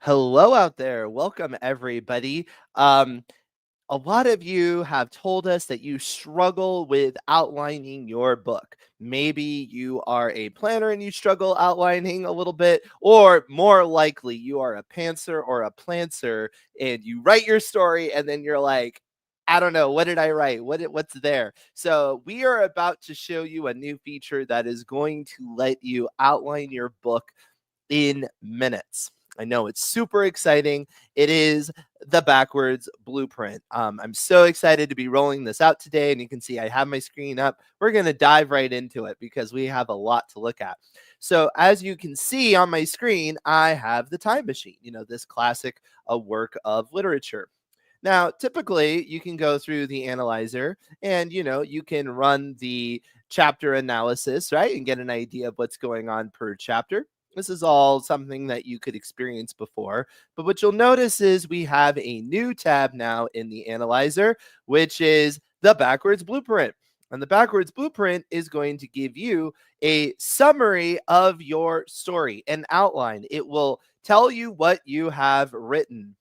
Hello out there. Welcome, everybody. Um, a lot of you have told us that you struggle with outlining your book. Maybe you are a planner and you struggle outlining a little bit, or more likely, you are a pantser or a planter and you write your story and then you're like, I don't know, what did I write? What's there? So, we are about to show you a new feature that is going to let you outline your book in minutes. I know it's super exciting. It is the backwards blueprint. I'm so excited to be rolling this out today. And you can see I have my screen up. We're going to dive right into it because we have a lot to look at. So, as you can see on my screen, I have the time machine, this classic work of literature. Now, typically, you can go through the analyzer and you can run the chapter analysis, right? And get an idea of what's going on per chapter. This is all something that you could experience before. But what you'll notice is we have a new tab now in the analyzer, which is the backwards blueprint. And the backwards blueprint is going to give you a summary of your story, an outline. It will tell you what you have written.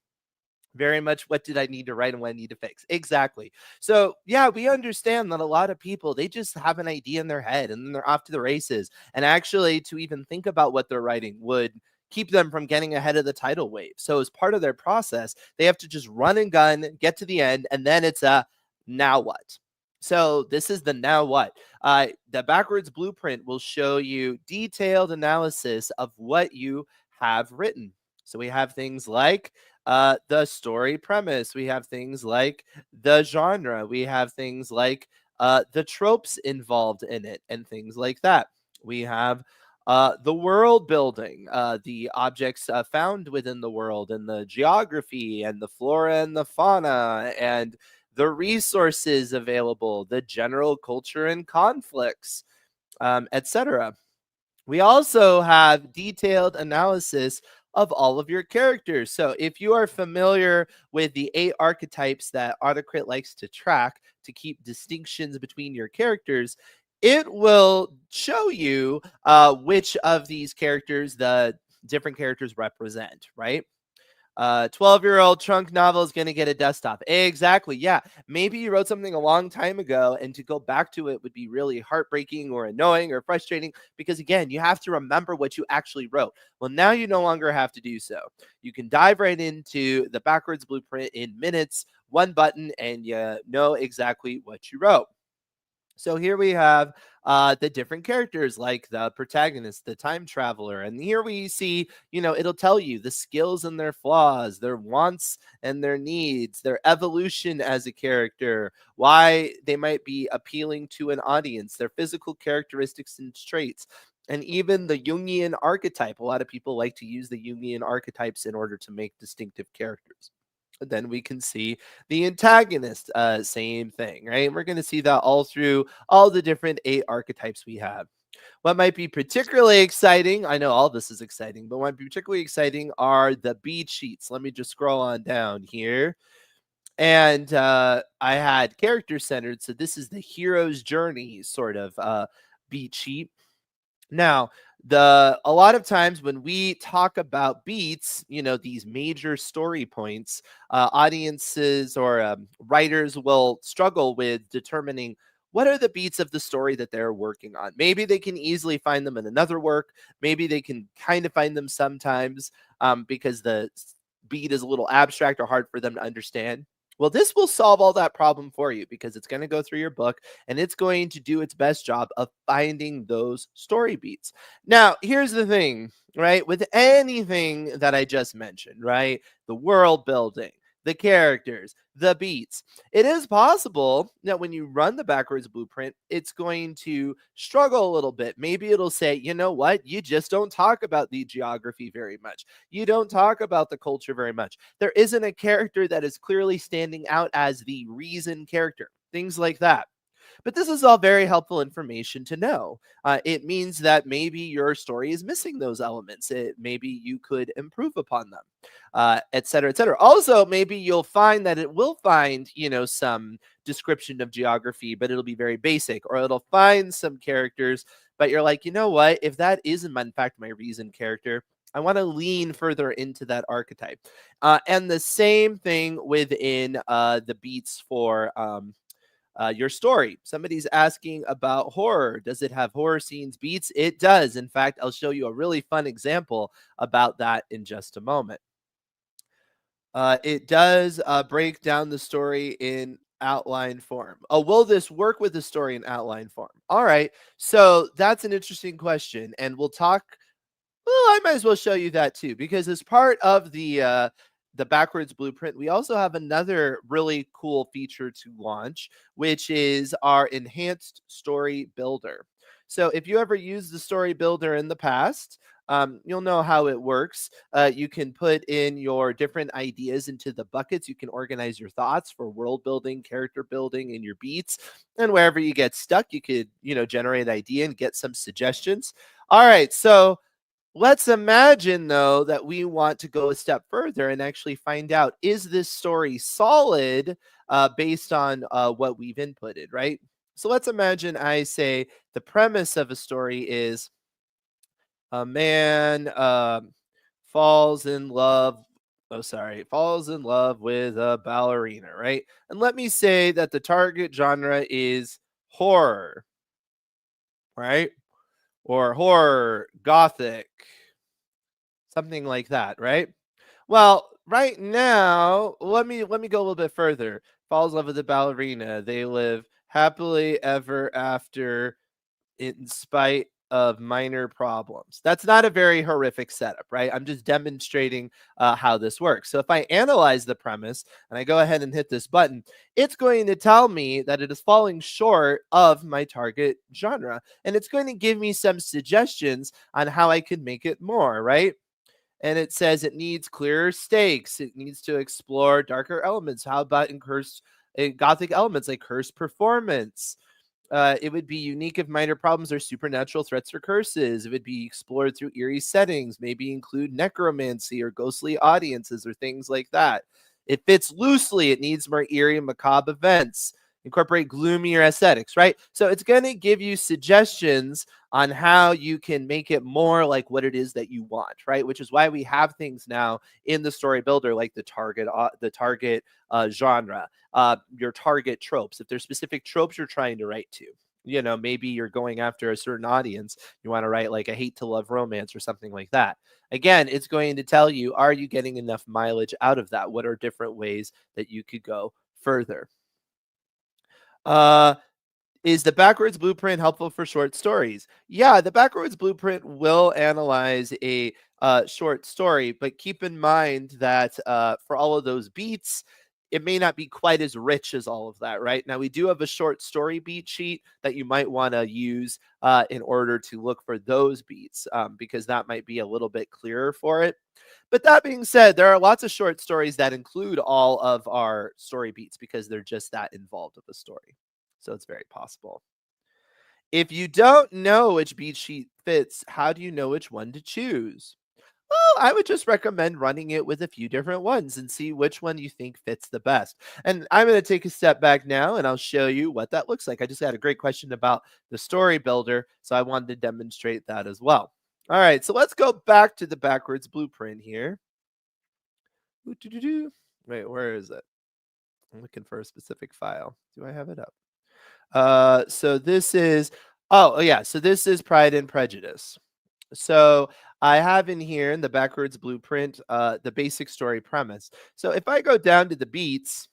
Very much, what did I need to write and what I need to fix? Exactly. So, yeah, we understand that a lot of people, they just have an idea in their head and then they're off to the races. And actually, to even think about what they're writing would keep them from getting ahead of the tidal wave. So, as part of their process, they have to just run and gun, get to the end, and then it's a now what? So, this is the now what. The backwards blueprint will show you detailed analysis of what you have written. So, we have things like the story premise. We have things like the genre. We have things like the tropes involved in it and things like that. We have the world building, the objects found within the world, and the geography, and the flora and the fauna, and the resources available, the general culture and conflicts, etc. We also have detailed analysis of all of your characters. So, if you are familiar with the 8 archetypes that Autocrit likes to track to keep distinctions between your characters, it will show you which of these characters the different characters represent, right? 12-year-old trunk novel is going to get a dust off. Exactly. Yeah. Maybe you wrote something a long time ago, and to go back to it would be really heartbreaking or annoying or frustrating because, again, you have to remember what you actually wrote. Well, now you no longer have to do so. You can dive right into the backwards blueprint in minutes, one button, and you know exactly what you wrote. So here we have the different characters like the protagonist, the time traveler. And here we see, it'll tell you the skills and their flaws, their wants and their needs, their evolution as a character, why they might be appealing to an audience, their physical characteristics and traits. And even the Jungian archetype. A lot of people like to use the Jungian archetypes in order to make distinctive characters. Then we can see the antagonist, same thing, right? We're going to see that all through all the different 8 archetypes we have. What might be particularly exciting, I know all this is exciting, but what might be particularly exciting are the beat sheets. Let me just scroll on down here. And I had character centered. So this is the hero's journey sort of beat sheet. Now, a lot of times when we talk about beats, these major story points, audiences or writers will struggle with determining what are the beats of the story that they're working on. Maybe they can easily find them in another work. Maybe they can kind of find them sometimes because the beat is a little abstract or hard for them to understand. Well, this will solve all that problem for you because it's going to go through your book and it's going to do its best job of finding those story beats. Now, here's the thing, right? With anything that I just mentioned, right? The world building, the characters, the beats. It is possible that when you run the backwards blueprint, it's going to struggle a little bit. Maybe it'll say, you know what? You just don't talk about the geography very much. You don't talk about the culture very much. There isn't a character that is clearly standing out as the reason character. Things like that. But this is all very helpful information to know. It means that maybe your story is missing those elements. Maybe you could improve upon them, et cetera, et cetera. Also, maybe you'll find that it will find, some description of geography, but it'll be very basic, or it'll find some characters, but you're like, you know what? If that isn't, in fact, my reason character, I want to lean further into that archetype. And the same thing within the beats for your story. Somebody's asking about horror. Does it have horror scenes, beats? It does. In fact, I'll show you a really fun example about that in just a moment. It does break down the story in outline form. Oh, will this work with the story in outline form? All right. So that's an interesting question. And we'll talk well, I might as well show you that too, because as part of the backwards blueprint, we also have another really cool feature to launch, which is our enhanced story builder. So if you ever used the story builder in the past, you'll know how it works. You can put in your different ideas into the buckets. You can organize your thoughts for world building, character building, in your beats. And wherever you get stuck, you could, generate an idea and get some suggestions. All right, so let's imagine, though, that we want to go a step further and actually find out, is this story solid based on what we've inputted, right? So let's imagine I say the premise of a story is a man falls in love. Oh, sorry, falls in love with a ballerina, right? And let me say that the target genre is horror, right? Or horror, gothic, something like that, right? Well, right now, let me go a little bit further. Falls in love with a ballerina. They live happily ever after in spite of minor problems. That's not a very horrific setup, right? I'm just demonstrating how this works. So if I analyze the premise and I go ahead and hit this button, it's going to tell me that it is falling short of my target genre. And it's going to give me some suggestions on how I can make it more, right? And it says it needs clearer stakes. It needs to explore darker elements. How about in cursed gothic elements like cursed performance? It would be unique if minor problems are supernatural threats or curses. It would be explored through eerie settings, maybe include necromancy or ghostly audiences or things like that. It fits loosely. It needs more eerie and macabre events. Incorporate gloomier aesthetics, right? So it's going to give you suggestions on how you can make it more like what it is that you want, right? Which is why we have things now in the story builder like the target genre, your target tropes. If there's specific tropes you're trying to write to, maybe you're going after a certain audience. You want to write like a hate to love romance or something like that. Again, it's going to tell you, are you getting enough mileage out of that? What are different ways that you could go further? Uh, is the backwards blueprint helpful for short stories? Yeah, the backwards blueprint will analyze a short story, but keep in mind that for all of those beats, it may not be quite as rich as all of that, right? Now, we do have a short story beat sheet that you might want to use in order to look for those beats because that might be a little bit clearer for it. But that being said, there are lots of short stories that include all of our story beats because they're just that involved with the story. So it's very possible. If you don't know which beat sheet fits, how do you know which one to choose? Well, I would just recommend running it with a few different ones and see which one you think fits the best. And I'm going to take a step back now and I'll show you what that looks like. I just had a great question about the story builder, so I wanted to demonstrate that as well. All right, so let's go back to the backwards blueprint here. Ooh-doo-doo-doo. Wait, where is it? I'm looking for a specific file. Do I have it up? So this is, oh yeah, so this is Pride and Prejudice. So I have in here in the backwards blueprint the basic story premise. So if I go down to the beats,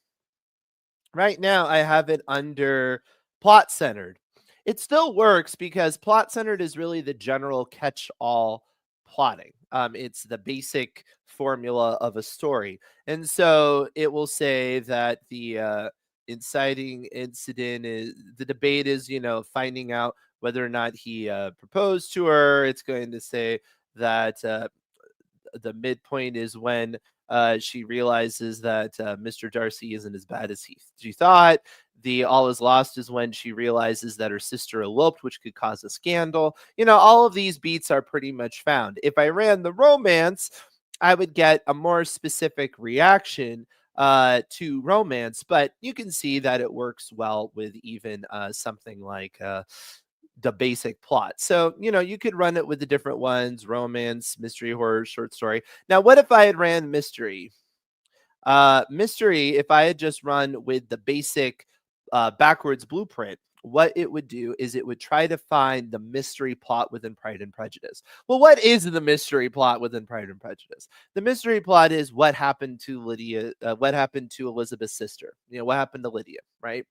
right now I have it under plot centered. It still works because plot centered is really the general catch all plotting. It's the basic formula of a story. And so it will say that the inciting incident is the debate is, finding out whether or not he proposed to her. It's going to say that the midpoint is when she realizes that Mr. Darcy isn't as bad as she thought. The all is lost is when she realizes that her sister eloped, which could cause a scandal. All of these beats are pretty much found. If I ran the romance, I would get a more specific reaction to romance, but you can see that it works well with even something like the basic plot. So, you could run it with the different ones: romance, mystery, horror, short story. Now, what if I had ran mystery? Mystery, if I had just run with the basic backwards blueprint, what it would do is it would try to find the mystery plot within Pride and Prejudice. Well, what is the mystery plot within Pride and Prejudice? The mystery plot is what happened to Lydia, what happened to Elizabeth's sister, what happened to Lydia, right?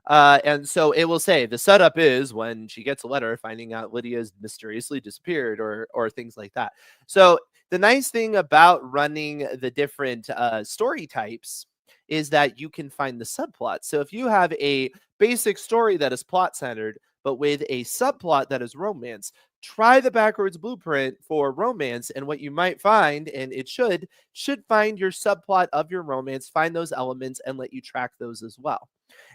And so it will say the setup is when she gets a letter finding out Lydia's mysteriously disappeared, or things like that. So the nice thing about running the different story types is that you can find the subplot. So if you have a basic story that is plot centered, but with a subplot that is romance, try the backwards blueprint for romance, and what you might find, and it should find your subplot of your romance, find those elements, and let you track those as well.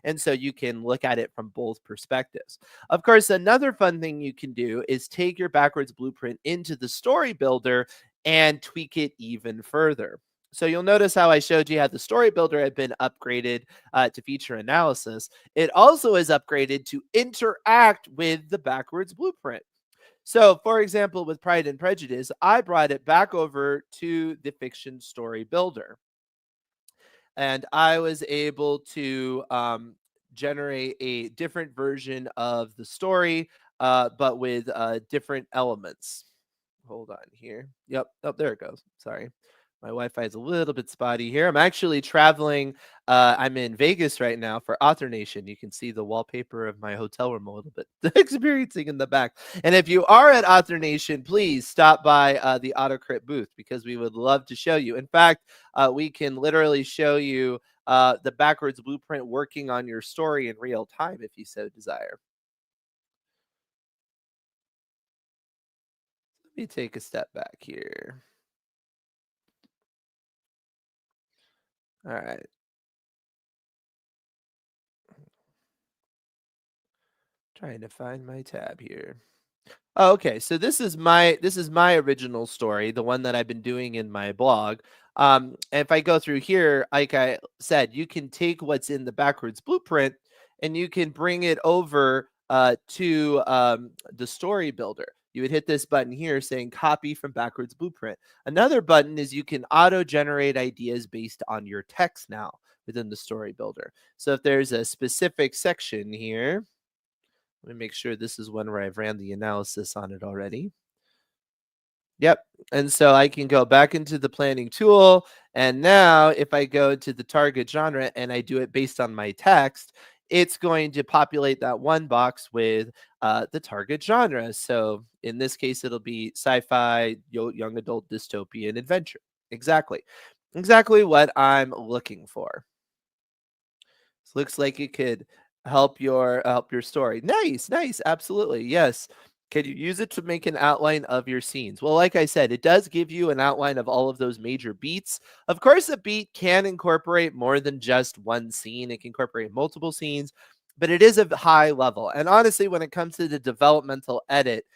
And so you can look at it from both perspectives. Of course, another fun thing you can do is take your backwards blueprint into the story builder and tweak it even further. So you'll notice how I showed you how the story builder had been upgraded to feature analysis. It also is upgraded to interact with the backwards blueprint. So, for example, with Pride and Prejudice, I brought it back over to the fiction story builder, and I was able to generate a different version of the story, but with different elements. Hold on here. Yep. Oh, there it goes. Sorry. My Wi-Fi is a little bit spotty here. I'm actually traveling. I'm in Vegas right now for Author Nation. You can see the wallpaper of my hotel room a little bit experiencing in the back. And if you are at Author Nation, please stop by the AutoCrit booth, because we would love to show you. In fact, we can literally show you the backwards blueprint working on your story in real time if you so desire. Let me take a step back here. All right. Trying to find my tab here. Oh, okay. So this is my original story, the one that I've been doing in my blog. And if I go through here, like I said, you can take what's in the backwards blueprint and you can bring it over to the story builder. You would hit this button here saying copy from backwards blueprint. Another button is you can auto generate ideas based on your text now within the story builder. So if there's a specific section here, let me make sure this is one where I've ran the analysis on it already. Yep. And so I can go back into the planning tool. And now if I go to the target genre and I do it based on my text, it's going to populate that one box with the target genre. So in this case, it'll be sci-fi, young adult, dystopian, adventure. Exactly. Exactly what I'm looking for. Looks like it could help your story. Nice, nice, absolutely, yes. Can you use it to make an outline of your scenes? Well, like I said, it does give you an outline of all of those major beats. Of course, a beat can incorporate more than just one scene. It can incorporate multiple scenes, but it is a high level. And honestly, when it comes to the developmental edit,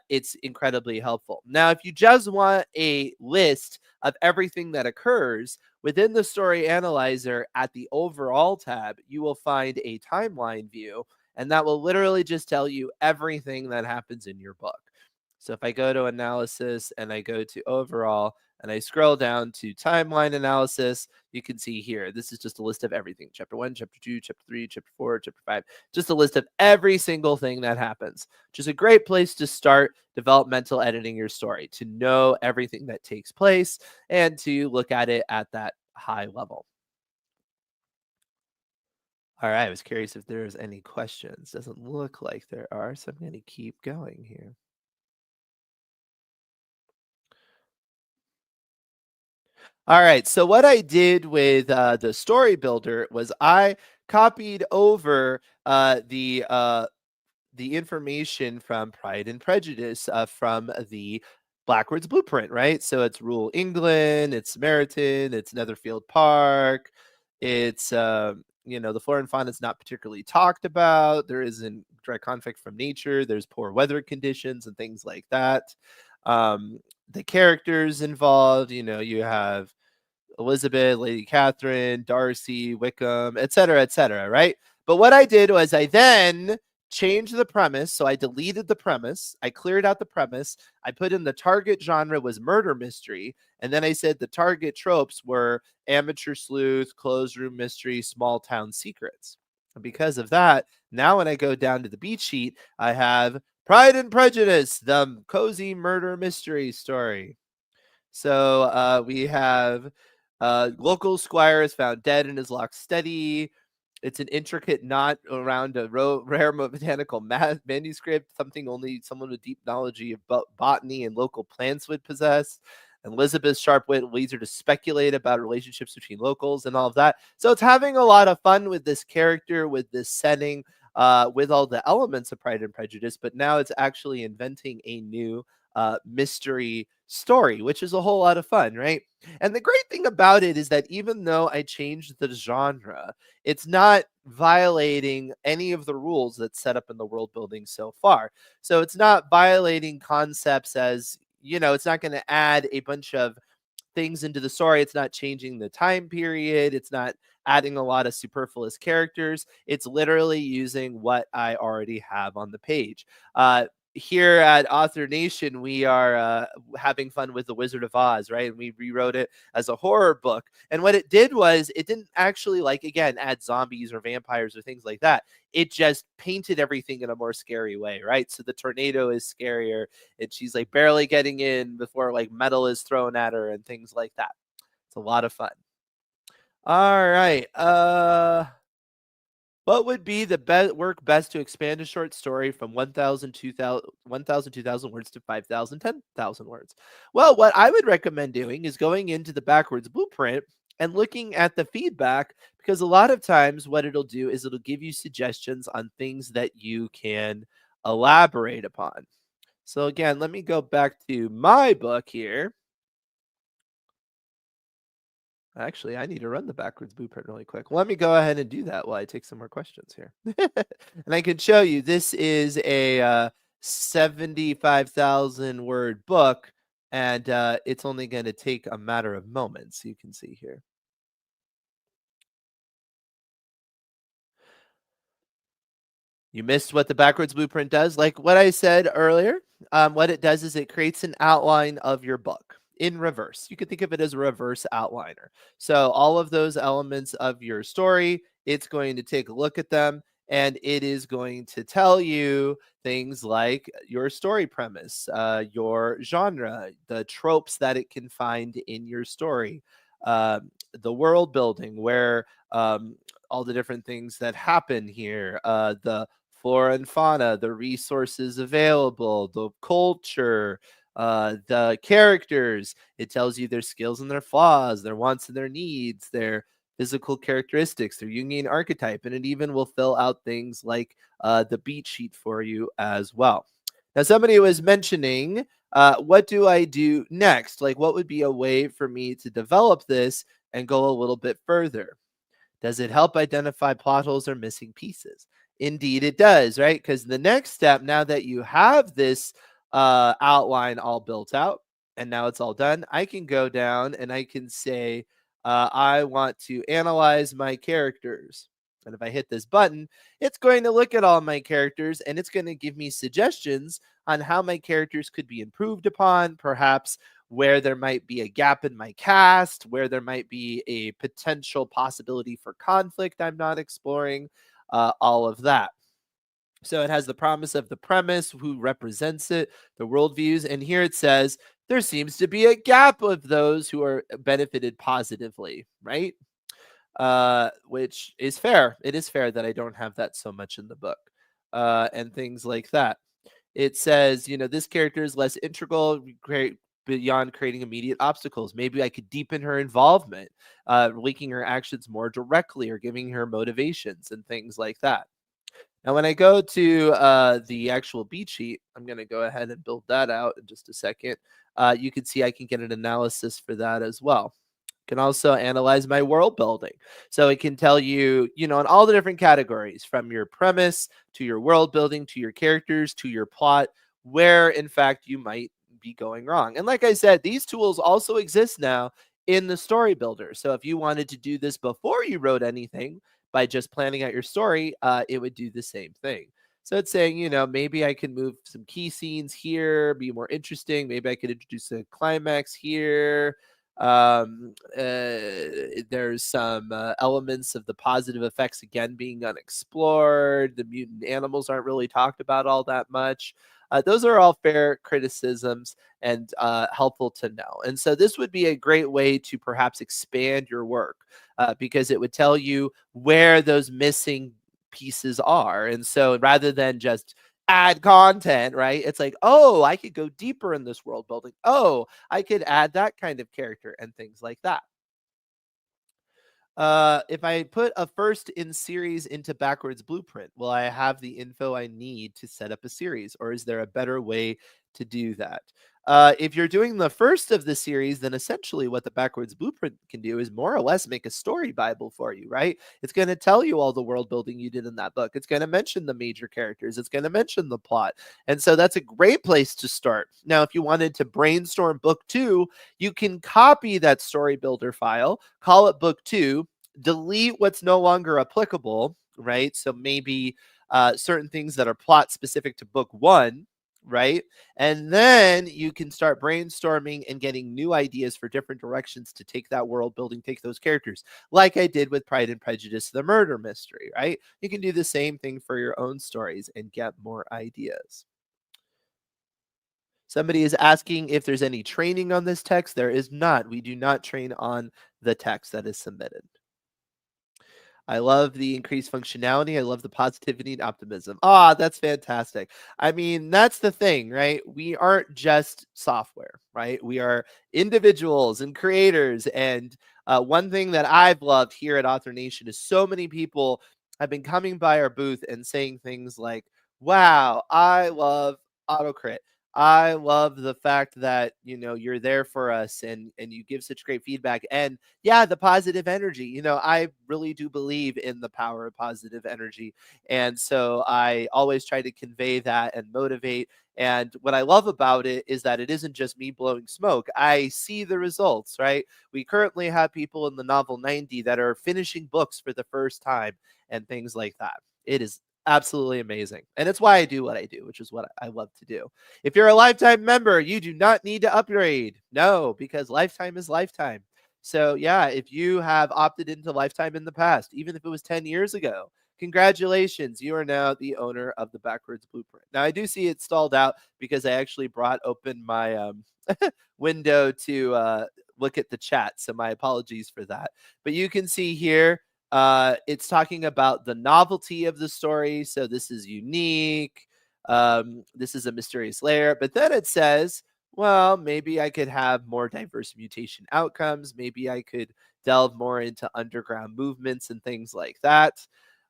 it's incredibly helpful. Now, if you just want a list of everything that occurs, within the story analyzer at the overall tab, you will find a timeline view, and that will literally just tell you everything that happens in your book. So if I go to analysis and I go to overall and I scroll down to timeline analysis, you can see here, this is just a list of everything. Chapter 1, chapter 2, chapter 3, chapter 4, chapter 5, just a list of every single thing that happens, which is a great place to start developmental editing your story, to know everything that takes place and to look at it at that high level. All right, I was curious if there's any questions. Doesn't look like there are, so I'm going to keep going here. All right. So what I did with the story builder was I copied over the information from Pride and Prejudice from the Blackwood's Blueprint, right? So it's Rule England, it's Samaritan, it's Netherfield Park, it's the flora and fauna is not particularly talked about. There isn't direct conflict from nature. There's poor weather conditions and things like that. The characters involved, you have Elizabeth, Lady Catherine, Darcy, Wickham, et cetera, right? But what I did was I then change the premise. So I deleted the premise, I cleared out the premise, I put in the target genre was murder mystery, and then I said the target tropes were amateur sleuth, closed room mystery, small town secrets. And because of that, now when I go down to the beat sheet, I have Pride and Prejudice, the cozy murder mystery story. So we have local squire is found dead in his locked study. It's an intricate knot around a rare botanical manuscript, something only someone with deep knowledge of botany and local plants would possess. Elizabeth's sharp wit leads her to speculate about relationships between locals and all of that. So it's having a lot of fun with this character, with this setting, with all the elements of Pride and Prejudice, but now it's actually inventing a new mystery story, which is a whole lot of fun, right? And the great thing about it is that even though I changed the genre, it's not violating any of the rules that's set up in the world building so far. So it's not violating concepts as, it's not going to add a bunch of things into the story. It's not changing the time period. It's not adding a lot of superfluous characters. It's literally using what I already have on the page. Here at Author Nation, we are having fun with The Wizard of Oz, right? And we rewrote it as a horror book. And what it did was it didn't actually, like, again, add zombies or vampires or things like that. It just painted everything in a more scary way, right? So the tornado is scarier, and she's like barely getting in before like metal is thrown at her and things like that. It's a lot of fun. All right. What would be the work best to expand a short story from 1,000, 2,000, 2,000 words to 5,000, 10,000 words? Well, what I would recommend doing is going into the backwards blueprint and looking at the feedback, because a lot of times what it'll do is it'll give you suggestions on things that you can elaborate upon. So again, let me go back to my book here. Actually, I need to run the backwards blueprint really quick. Let me go ahead and do that while I take some more questions here. And I can show you this is a 75,000 word book, and it's only going to take a matter of moments. You can see here. You missed what the backwards blueprint does. Like what I said earlier, what it does is it creates an outline of your book in reverse. You could think of it as a reverse outliner. So all of those elements of your story, it's going to take a look at them, and it is going to tell you things like your story premise, your genre, the tropes that it can find in your story, the world building, where all the different things that happen here, the flora and fauna, the resources available, the culture, the characters. It tells you their skills and their flaws, their wants and their needs, their physical characteristics, their Jungian archetype, and it even will fill out things like the beat sheet for you as well. Now, somebody was mentioning, what do I do next? Like, what would be a way for me to develop this and go a little bit further? Does it help identify plot holes or missing pieces? Indeed, it does, right? Because the next step, now that you have this outline all built out and now it's all done, I can go down and I can say, I want to analyze my characters. And if I hit this button, it's going to look at all my characters and it's going to give me suggestions on how my characters could be improved upon, perhaps where there might be a gap in my cast, where there might be a potential possibility for conflict I'm not exploring, all of that. So it has the promise of the premise, who represents it, the worldviews, and here it says there seems to be a gap of those who are benefited positively, right? Which is fair. It is fair that I don't have that so much in the book, and things like that. It says, this character is less integral, beyond creating immediate obstacles. Maybe I could deepen her involvement, linking her actions more directly or giving her motivations and things like that. Now, when I go to the actual beat sheet, I'm going to go ahead and build that out in just a second. You can see I can get an analysis for that as well. Can also analyze my world building. So it can tell you, in all the different categories, from your premise to your world building to your characters to your plot, where in fact you might be going wrong. And like I said, these tools also exist now in the story builder. So if you wanted to do this before you wrote anything by just planning out your story, it would do the same thing. So it's saying, maybe I can move some key scenes here, be more interesting. Maybe I could introduce a climax here. There's some elements of the positive effects again being unexplored. The mutant animals aren't really talked about all that much. Those are all fair criticisms and helpful to know. And so this would be a great way to perhaps expand your work because it would tell you where those missing pieces are. And so rather than just add content, right? It's like, oh, I could go deeper in this world building. Oh, I could add that kind of character and things like that. If I put a first in series into backwards blueprint, will I have the info I need to set up a series, or is there a better way to do that? If you're doing the first of the series, then essentially what the backwards blueprint can do is more or less make a story Bible for you, right? It's going to tell you all the world building you did in that book. It's going to mention the major characters. It's going to mention the plot. And so that's a great place to start. Now, if you wanted to brainstorm book two, you can copy that story builder file, call it book two, delete what's no longer applicable, right? So maybe certain things that are plot specific to book one, right? And then you can start brainstorming and getting new ideas for different directions to take that world building, take those characters, like I did with Pride and Prejudice, the murder mystery, right? You can do the same thing for your own stories and get more ideas. Somebody is asking if there's any training on this text. There is not. We do not train on the text that is submitted. I love the increased functionality. I love the positivity and optimism. Ah, that's fantastic. I mean, that's the thing, right? We aren't just software, right? We are individuals and creators. And one thing that I've loved here at Author Nation is so many people have been coming by our booth and saying things like, wow, I love AutoCrit. I love the fact that you're there for us and you give such great feedback. And yeah, the positive energy. I really do believe in the power of positive energy. And so I always try to convey that and motivate. And what I love about it is that it isn't just me blowing smoke. I see the results, right? We currently have people in the Novel 90 that are finishing books for the first time and things like that. It is absolutely amazing. And it's why I do what I do, which is what I love to do. If you're a lifetime member, you do not need to upgrade. No, because lifetime is lifetime. So, yeah, if you have opted into Lifetime in the past, even if it was 10 years ago, congratulations. You are now the owner of the Backwards Blueprint. Now, I do see it stalled out because I actually brought open my window to look at the chat. So, my apologies for that. But you can see here, it's talking about the novelty of the story. So, this is unique. This is a mysterious layer. But then it says, well, maybe I could have more diverse mutation outcomes. Maybe I could delve more into underground movements and things like that.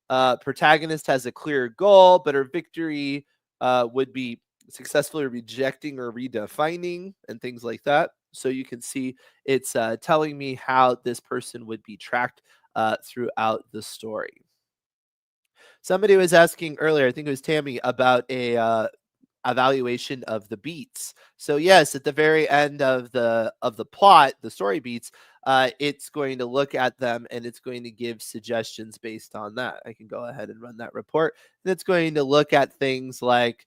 Protagonist has a clear goal, but her victory would be successfully rejecting or redefining and things like that. So you can see it's telling me how this person would be tracked throughout the story. Somebody was asking earlier, I think it was Tammy, about a evaluation of the beats. So yes, at the very end of the plot, the story beats, it's going to look at them and it's going to give suggestions based on that. I can go ahead and run that report. And it's going to look at things like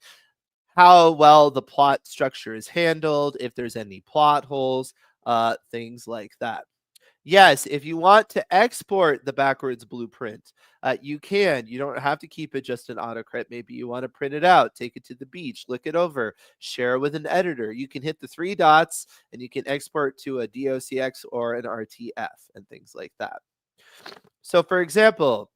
how well the plot structure is handled, if there's any plot holes, things like that. Yes, if you want to export the backwards blueprint, you can. You don't have to keep it just an autocrat. Maybe you want to print it out, take it to the beach, look it over, share with an editor. You can hit the three dots and you can export to a DOCX or an RTF and things like that. So, for example,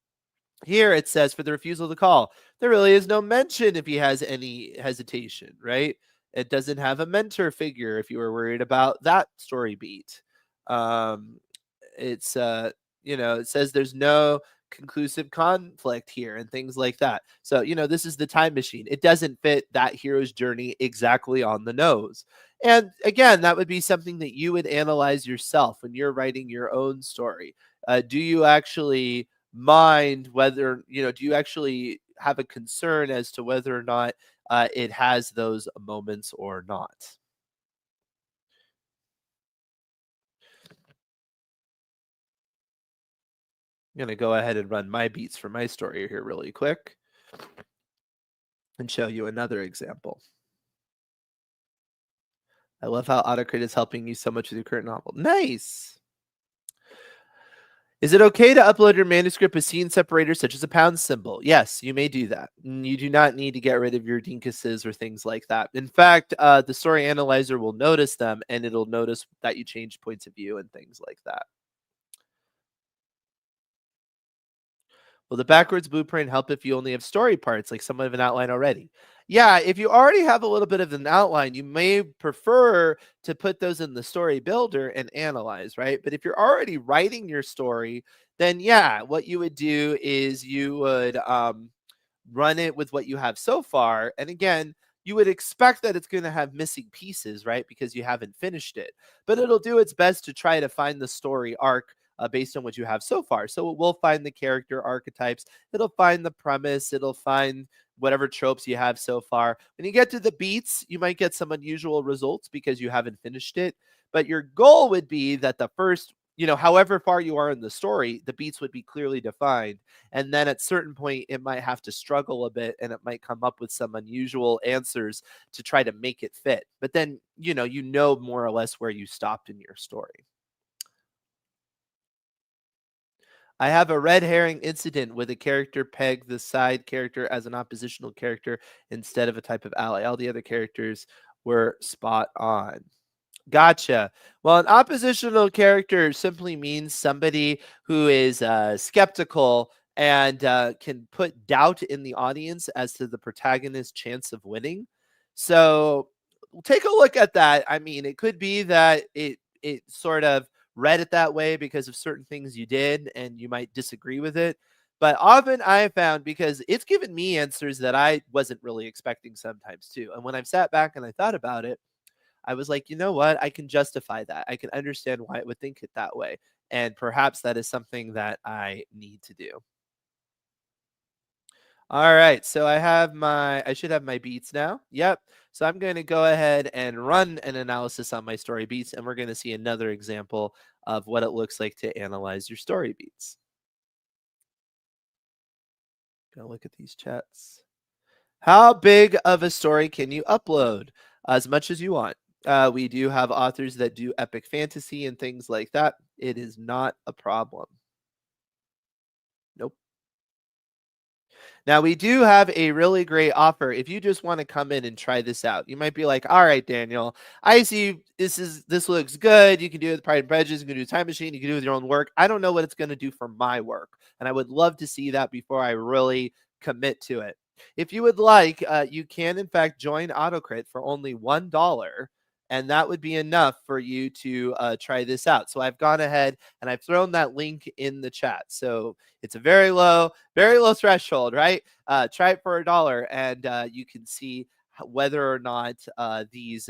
here it says for the refusal to call, there really is no mention if he has any hesitation, right? It doesn't have a mentor figure if you were worried about that story beat. Um, it's it says there's no conclusive conflict here and things like that. So this is the time machine. It doesn't fit that hero's journey exactly on the nose. And again, that would be something that you would analyze yourself when you're writing your own story. Do you actually mind whether do you actually have a concern as to whether or not it has those moments or not? I'm going to go ahead and run my beats for my story here really quick. and show you another example. I love how AutoCrit is helping you so much with your current novel. Nice. Is it okay to upload your manuscript with scene separators such as a pound symbol? Yes, you may do that. You do not need to get rid of your dinkuses or things like that. In fact, the story analyzer will notice them and it'll notice that you change points of view and things like that. Will the backwards blueprint help if you only have story parts, like somewhat of an outline already? Yeah, if you already have a little bit of an outline, you may prefer to put those in the story builder and analyze, right? But if you're already writing your story, then yeah, what you would do is you would run it with what you have so far. And again, you would expect that it's going to have missing pieces, right? Because you haven't finished it. But it'll do its best to try to find the story arc based on what you have so far. So it will find the character archetypes, it'll find the premise, it'll find whatever tropes you have so far. When you get to the beats, you might get some unusual results because you haven't finished it. But your goal would be that the first, however far you are in the story, the beats would be clearly defined, and then at certain point it might have to struggle a bit and it might come up with some unusual answers to try to make it fit, but then you know more or less where you stopped in your story. I have a red herring incident with a character pegged the side character as an oppositional character instead of a type of ally. All the other characters were spot on. Gotcha. Well, an oppositional character simply means somebody who is skeptical and can put doubt in the audience as to the protagonist's chance of winning. So take a look at that. I mean, it could be that it sort of read it that way because of certain things you did, and you might disagree with it. But often I have found because it's given me answers that I wasn't really expecting sometimes too. And when I've sat back and I thought about it, I was like, you know what? I can justify that. I can understand why it would think it that way. And perhaps that is something that I need to do. All right. So I should have my beats now. Yep. So I'm going to go ahead and run an analysis on my story beats, and we're going to see another example of what it looks like to analyze your story beats. Gonna look at these chats. How big of a story can you upload? As much as you want. We do have authors that do epic fantasy and things like that. It is not a problem. Nope. Now we do have a really great offer if you just want to come in and try this out. You might be like, "All right, Daniel, I see this looks good. You can do it with Pride and Prejudice. You can do Time Machine. You can do it with your own work. I don't know what it's going to do for my work, and I would love to see that before I really commit to it. If you would like, you can in fact join AutoCrit for only $1. And that would be enough for you to try this out. So I've gone ahead and I've thrown that link in the chat. So it's a very low threshold, right? Try it for $1, and you can see whether or not these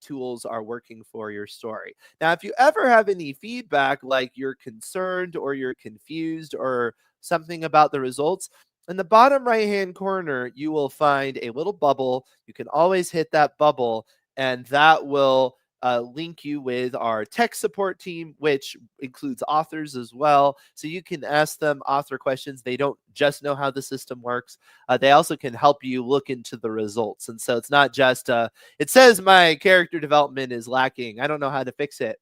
tools are working for your story. Now, if you ever have any feedback, like you're concerned or you're confused or something about the results, in the bottom right hand corner, you will find a little bubble. You can always hit that bubble, and that will link you with our tech support team, which includes authors as well. So you can ask them author questions. They don't just know how the system works. They also can help you look into the results. And so it's not just, it says my character development is lacking. I don't know how to fix it.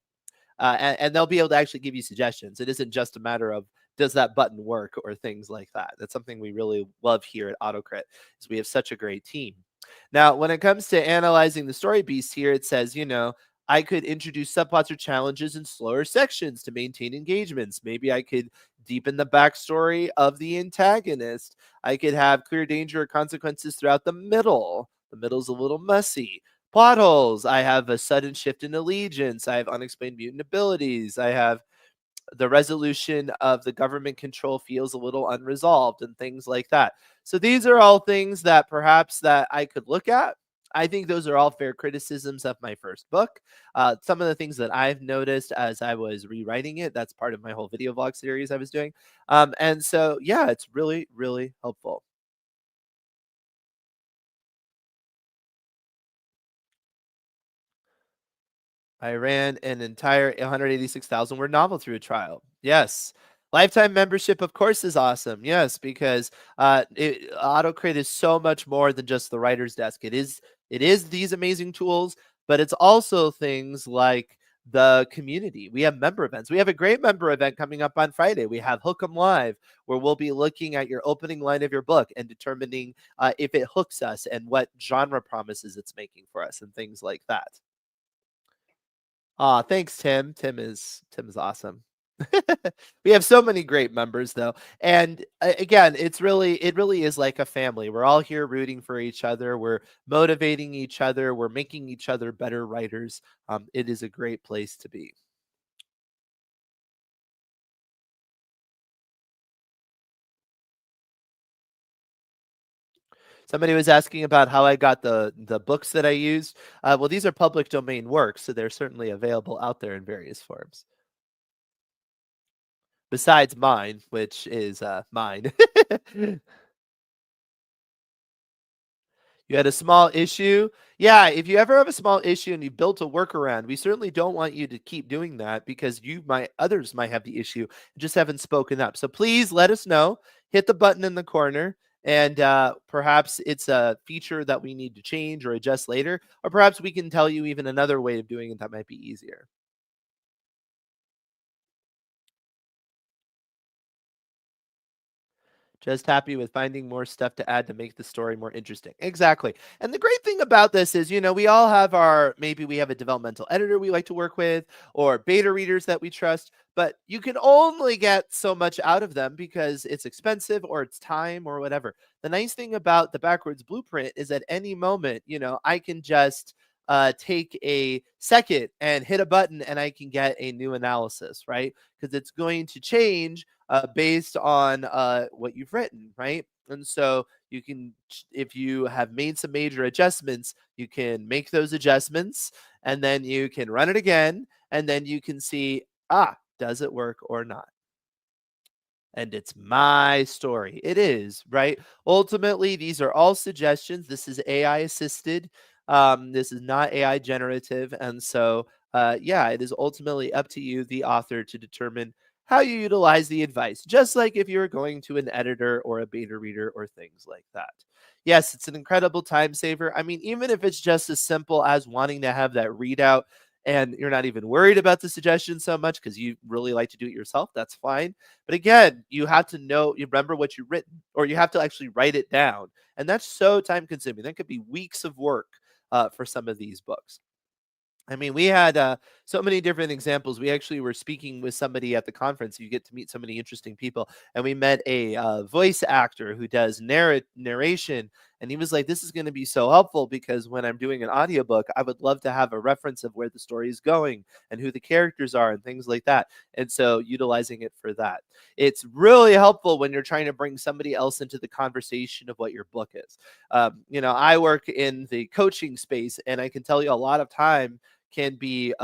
And they'll be able to actually give you suggestions. It isn't just a matter of does that button work or things like that. That's something we really love here at AutoCrit is we have such a great team. Now, when it comes to analyzing the story beast here, it says, I could introduce subplots or challenges in slower sections to maintain engagements. Maybe I could deepen the backstory of the antagonist. I could have clear danger or consequences throughout the middle. The middle's a little messy. Plot holes. I have a sudden shift in allegiance. I have unexplained mutant abilities. I have the resolution of the government control feels a little unresolved and things like that. So these are all things that perhaps that I could look at. I think those are all fair criticisms of my first book. Some of the things that I've noticed as I was rewriting it, that's part of my whole video vlog series I was doing. And so, yeah, it's really, really helpful. I ran an entire 186,000 word novel through a trial. Yes. Lifetime membership, of course, is awesome. Yes, because AutoCrate is so much more than just the writer's desk. It is these amazing tools, but it's also things like the community. We have member events. We have a great member event coming up on Friday. We have Hook 'em Live, where we'll be looking at your opening line of your book and determining if it hooks us and what genre promises it's making for us and things like that. Aw, thanks, Tim. Tim is awesome. We have so many great members though. And again, it really is like a family. We're all here rooting for each other. We're motivating each other. We're making each other better writers. It is a great place to be. Somebody was asking about how I got the books that I used. Well, these are public domain works, so they're certainly available out there in various forms. Besides mine, which is mine. You had a small issue? Yeah, if you ever have a small issue and you built a workaround, we certainly don't want you to keep doing that because others might have the issue and just haven't spoken up. So please let us know. Hit the button in the corner, and perhaps it's a feature that we need to change or adjust later, or perhaps we can tell you even another way of doing it that might be easier. Just happy with finding more stuff to add to make the story more interesting. Exactly. And the great thing about this is, we all have maybe we have a developmental editor we like to work with or beta readers that we trust, but you can only get so much out of them because it's expensive or it's time or whatever. The nice thing about the backwards blueprint is at any moment, I can just take a second and hit a button and I can get a new analysis, right? Because it's going to change based on what you've written, right? And so if you have made some major adjustments, you can make those adjustments and then you can run it again. And then you can see, does it work or not? And it's my story. It is, right? Ultimately, these are all suggestions. This is AI assisted. This is not AI generative. And so, yeah, it is ultimately up to you, the author, to determine how you utilize the advice, just like if you were going to an editor or a beta reader or things like that. Yes, it's an incredible time saver. I mean, even if it's just as simple as wanting to have that readout and you're not even worried about the suggestion so much because you really like to do it yourself, that's fine. But again, you have to you remember what you've written, or you have to actually write it down. And that's so time consuming. That could be weeks of work for some of these books. I mean, we had so many different examples. We actually were speaking with somebody at the conference. You get to meet so many interesting people. And we met a voice actor who does narration. And he was like, this is going to be so helpful because when I'm doing an audiobook, I would love to have a reference of where the story is going and who the characters are and things like that. And so utilizing it for that. It's really helpful when you're trying to bring somebody else into the conversation of what your book is. I work in the coaching space, and I can tell you a lot of time can be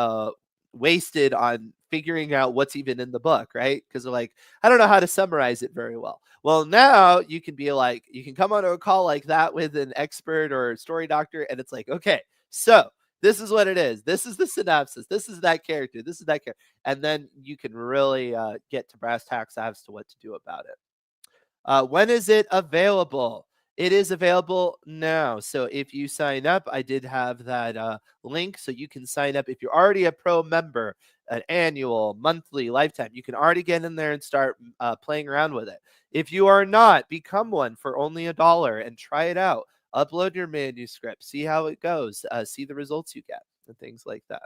wasted on figuring out what's even in the book, right? Because they're like, I don't know how to summarize it very well. Well, now you can be like, you can come on a call like that with an expert or a story doctor, and it's like, okay, so this is what it is. This is the synopsis. This is that character. This is that character. And then you can really get to brass tacks as to what to do about it. When is it available? It is available now. So if you sign up, I did have that link. So you can sign up if you're already a pro member, an annual, monthly, lifetime. You can already get in there and start playing around with it. If you are not, become one for only $1 and try it out. Upload your manuscript, see how it goes, see the results you get, and things like that.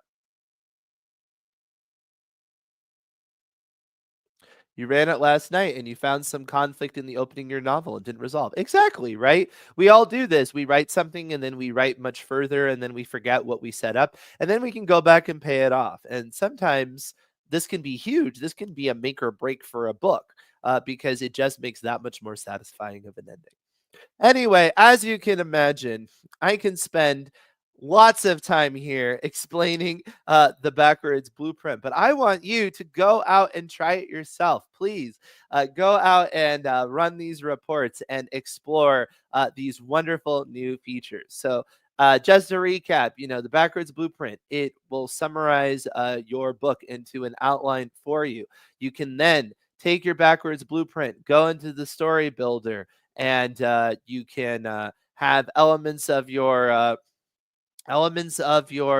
You ran it last night and you found some conflict in the opening of your novel and didn't resolve. Exactly, right? We all do this. We write something and then we write much further and then we forget what we set up and then we can go back and pay it off. And sometimes this can be huge. This can be a make or break for a book because it just makes that much more satisfying of an ending. Anyway, as you can imagine, I can spend lots of time here explaining the backwards blueprint, but I want you to go out and try it yourself. Please go out and run these reports and explore these wonderful new features. So, just to recap, the backwards blueprint, it will summarize your book into an outline for you. You can then take your backwards blueprint, go into the story builder, and you can have elements of your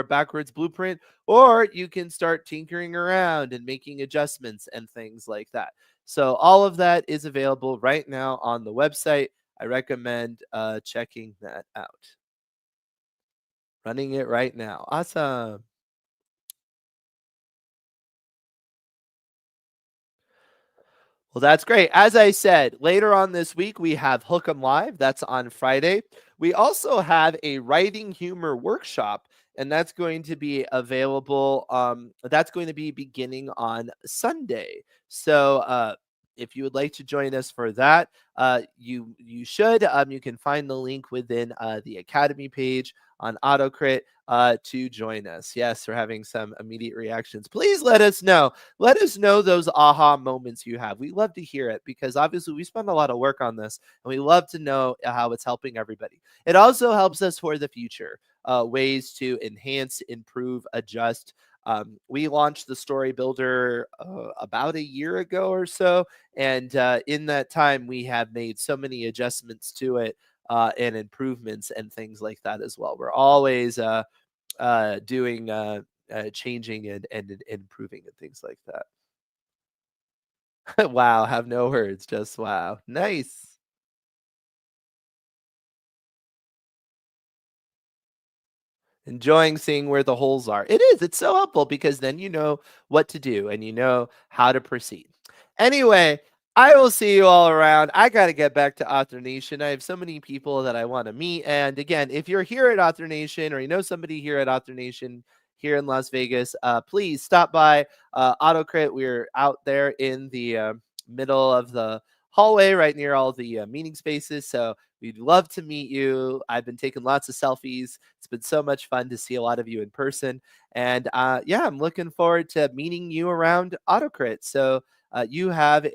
backwards blueprint, or you can start tinkering around and making adjustments and things like that. So all of that is available right now on the website. I recommend checking that out. Running it right now. Awesome. Well, that's great. As I said, later on this week, we have Hook 'em Live. That's on Friday. We also have a writing humor workshop, and that's going to be available. That's going to be beginning on Sunday. So, if you would like to join us for that, you should. You can find the link within the Academy page on AutoCrit to join us. Yes, we're having some immediate reactions. Please let us know those aha moments you have. We love to hear it because obviously we spend a lot of work on this and we love to know how it's helping everybody. It also helps us for the future, ways to enhance, improve, adjust. We launched the Story Builder about a year ago or so. And in that time, we have made so many adjustments to it and improvements and things like that as well. We're always doing changing and improving and things like that. Wow, have no words, just wow. Nice. Enjoying seeing where the holes are. It is, it's so helpful because then you know what to do and you know how to proceed. Anyway, I will see you all around. I got to get back to Author Nation. I have so many people that I want to meet. And again, if you're here at Author Nation or you know somebody here at Author Nation here in Las Vegas, please stop by AutoCrit. We're out there in the middle of the hallway right near all the meeting spaces. So we'd love to meet you. I've been taking lots of selfies. It's been so much fun to see a lot of you in person. And yeah, I'm looking forward to meeting you around AutoCrit. So you have